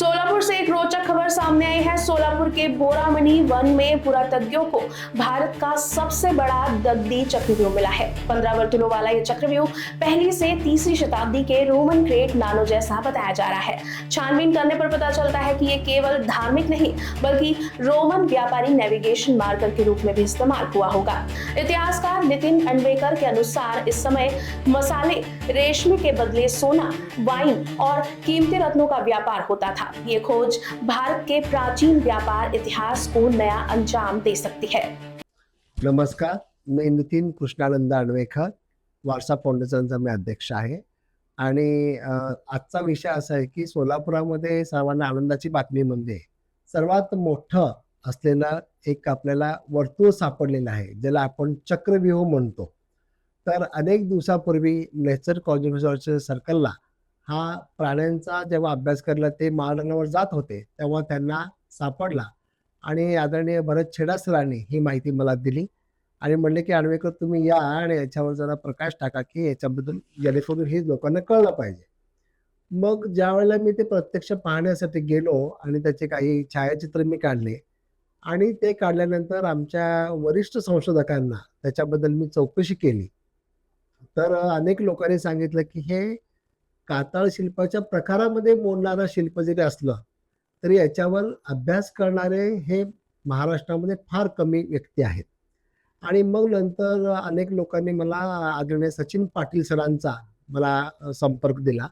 सोलापुर से एक रोचक खबर सामने आई है। सोलापुर के बोरामणि वन में पुरातत्वज्ञों को भारत का सबसे बड़ा दगडी चक्रव्यूह मिला है। 15 वर्तुलों वाला यह चक्रव्यूह पहली से तीसरी शताब्दी के रोमन ग्रेट नालों जैसा बताया जा रहा है। छानबीन करने पर पता चलता है कि यह केवल धार्मिक नहीं बल्कि रोमन व्यापारी नेविगेशन मार्कर के रूप में भी इस्तेमाल हुआ होगा। इतिहासकार नितिन अंडवेकर के अनुसार इस समय मसाले, रेशमी के बदले सोना, वाइन और कीमती रत्नों का व्यापार होता था। ये खोज भारत के प्राचीन व्यापार इतिहास को नया अंजाम दे सकती है। नमस्कार, मी नितीन कृष्णानंद अंडवेकर, वारसा फाउंडेशनचा मी अध्यक्ष आहे आणि आजचा विषय असा आहे की सोलापुरामध्ये सर्वांना आनंदाची बातमी म्हणजे सर्वात मोठं असलेलं एक आपल्याला वर्तुळ सापडलेलं आहे, ज्याला आपण चक्रव्यूह म्हणतो। तर अनेक दिवसापूर्वी नेचर कॉन्झर्वेशन सर्कलला हा प्राण्यांचा जेव्हा अभ्यास करायला ते माळरानावर जात होते तेव्हा त्यांना सापडला आणि आदरणीय भरत छेडा सरांनी ही माहिती मला दिली आणि म्हणले की अंडवेकर तुम्ही या आणि याच्यावर जरा प्रकाश टाका की याच्याबद्दल, जेणेकरून हे लोकांना कळलं पाहिजे। मग ज्यावेळेला मी ते प्रत्यक्ष पाहण्यासाठी गेलो आणि त्याचे काही छायाचित्र मी काढले आणि ते काढल्यानंतर आमच्या वरिष्ठ संशोधकांना त्याच्याबद्दल मी चौकशी केली, तर अनेक लोकांनी सांगितलं की हे कातळ शिल्पाच्या प्रकारामध्ये मोडणारं शिल्प जरी असलं तरी याच्यावर अभ्यास करणारे हे महाराष्ट्रामध्ये फार कमी व्यक्ती आहेत। आणि मग नंतर अनेक लोकांनी मला आदरणीय सचिन पाटील सरांचा मला संपर्क दिला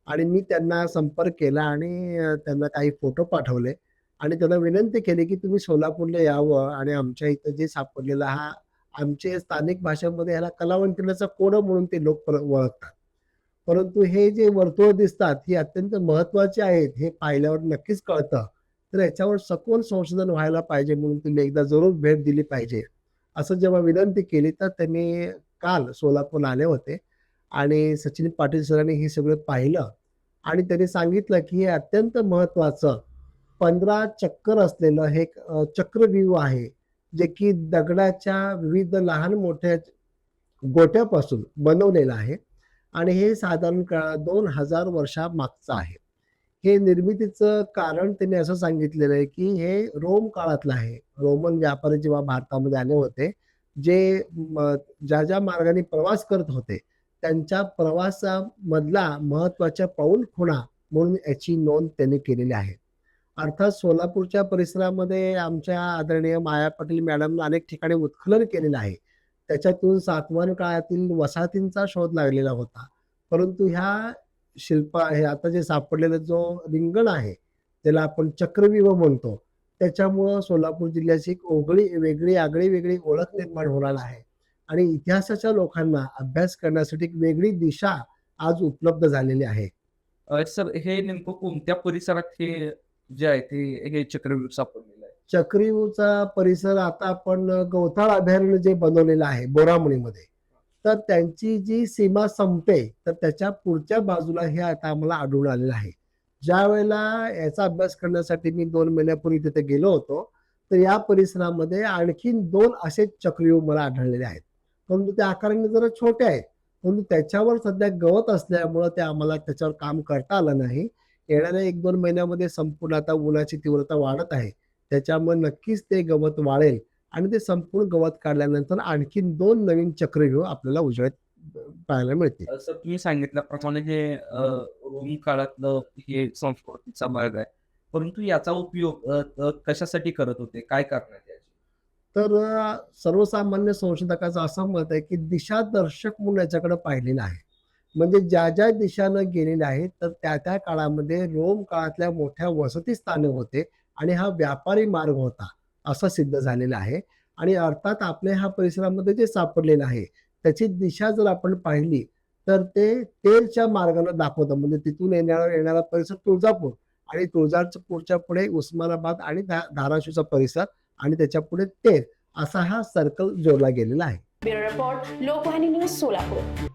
आणि मी त्यांना संपर्क केला आणि त्यांना काही फोटो पाठवले आणि त्यांना विनंती केली की तुम्ही सोलापूरला यावं आणि आमच्या इथं जे सापडलेला हा, आमचे स्थानिक भाषेमध्ये ह्याला कलावंतिनीचा कोडं म्हणून ते लोक ओळखतात, परंतु हे जे वर्तुळ दिसतात ही अत्यंत महत्वाची आहेत, हे पाहिल्यावर नक्कीच कळतं। तर याच्यावर सखोल संशोधन व्हायला पाहिजे म्हणून तुम्ही एकदा जरूर भेट दिली पाहिजे, असं जेव्हा विनंती केली तर त्यांनी काल सोलापूरला आले होते आणि सचिन पाटील सरांनी हे सगळं पाहिलं आणि त्यांनी सांगितलं की हे अत्यंत महत्वाचं 15 चक्कर असलेलं हे चक्रव्यूह आहे, जे की दगडाच्या विविध लहान मोठ्या गोट्यापासून बनवलेलं आहे आणि हे साधारण 2000 वर्षामागचं आहे। हे निर्मितीचं कारण त्यांनी असं सांगितलेलं आहे की हे रोम काळातलं आहे। रोमन व्यापारी जेव्हा भारतामध्ये आले होते, जे ज्या मार्गाने प्रवास करत होते त्यांच्या प्रवासामधला महत्वाच्या पाऊलखुणा म्हणून याची नोंद त्यांनी केलेली आहे। अर्थात सोलापूरच्या परिसरामध्ये आमच्या आदरणीय माया पाटील मॅडमने अनेक ठिकाणी उत्खनन केलेलं आहे, त्याच्यातून सातवाहन काळातील वसाहतींचा शोध लागलेला होता, परंतु ह्या हे आता जे सापडलेलं जो रिंगण आहे त्याला आपण चक्रव्यूह म्हणतो, त्याच्यामुळं सोलापूर जिल्ह्याची एक वेगळी आगळी ओळख निर्माण होणार आहे आणि इतिहासाच्या लोकांना अभ्यास करण्यासाठी एक वेगळी दिशा आज उपलब्ध झालेली आहे। सर, हे नेमकं कोणत्या परिसरात हे जे आहे ते हे चक्रव्यूह सापडलेलं आहे? चक्रव्यूहचा परिसर आता आपण गवताळ अभयारण्य जे बनवलेलं आहे बोरामणीमध्ये, तर त्यांची जी सीमा संपते तर त्याच्या पुढच्या बाजूला हे आता आम्हाला आढळून आलेलं आहे। ज्या वेळेला याचा अभ्यास करण्यासाठी मी 2 महिन्यापूर्वी तिथे गेलो होतो तर या परिसरामध्ये आणखीन 2 असे चक्रव्यूह मला आढळलेले आहेत, परंतु त्या आकाराने जरा छोटे आहेत, परंतु त्याच्यावर सध्या गवत असल्यामुळं ते आम्हाला त्याच्यावर काम करता आलं नाही। येणाऱ्या 1-2 महिन्यामध्ये संपूर्ण आता उन्हाची तीव्रता वाढत आहे, त्याच्यामुळे नक्कीच ते गवत वाळेल आणि ते संपूर्ण गवत काढल्यानंतर आणखीन 2 नवीन चक्रव्यूह आपल्याला उजेडात पाहायला मिळतील। सर, तुम्ही सांगितल्याप्रमाणे हे रोम काळातलं हे संस्कृतीचा भाग आहे, परंतु याचा उपयोग कशासाठी करत होते, काय कारण आहे त्याची? तर सर्वसामान्य संशोधकाचं असं मत आहे की दिशादर्शक म्हणून याच्याकडे पाहिलेलं आहे, म्हणजे ज्या दिशानं गेलेले आहेत तर त्या काळामध्ये रोम काळातल्या मोठ्या वसती स्थाने होते आणि हा व्यापारी मार्ग होता असं सिद्ध झालेलं आहे। आणि अर्थात आपल्या ह्या परिसरामध्ये जे सापडलेलं आहे त्याची दिशा जर आपण पाहिली तर ते तेरच्या मार्गाने दाखवतं, म्हणजे तिथून येणारा परिसर तुळजापूर आणि तुळजापूरच्या पुढे उस्मानाबाद आणि धाराशिवचा परिसर आणि त्याच्या पुढे तेर, असा हा सर्कल जोडला गेलेला आहे। Bureau report, Lokvahini news, Solapur.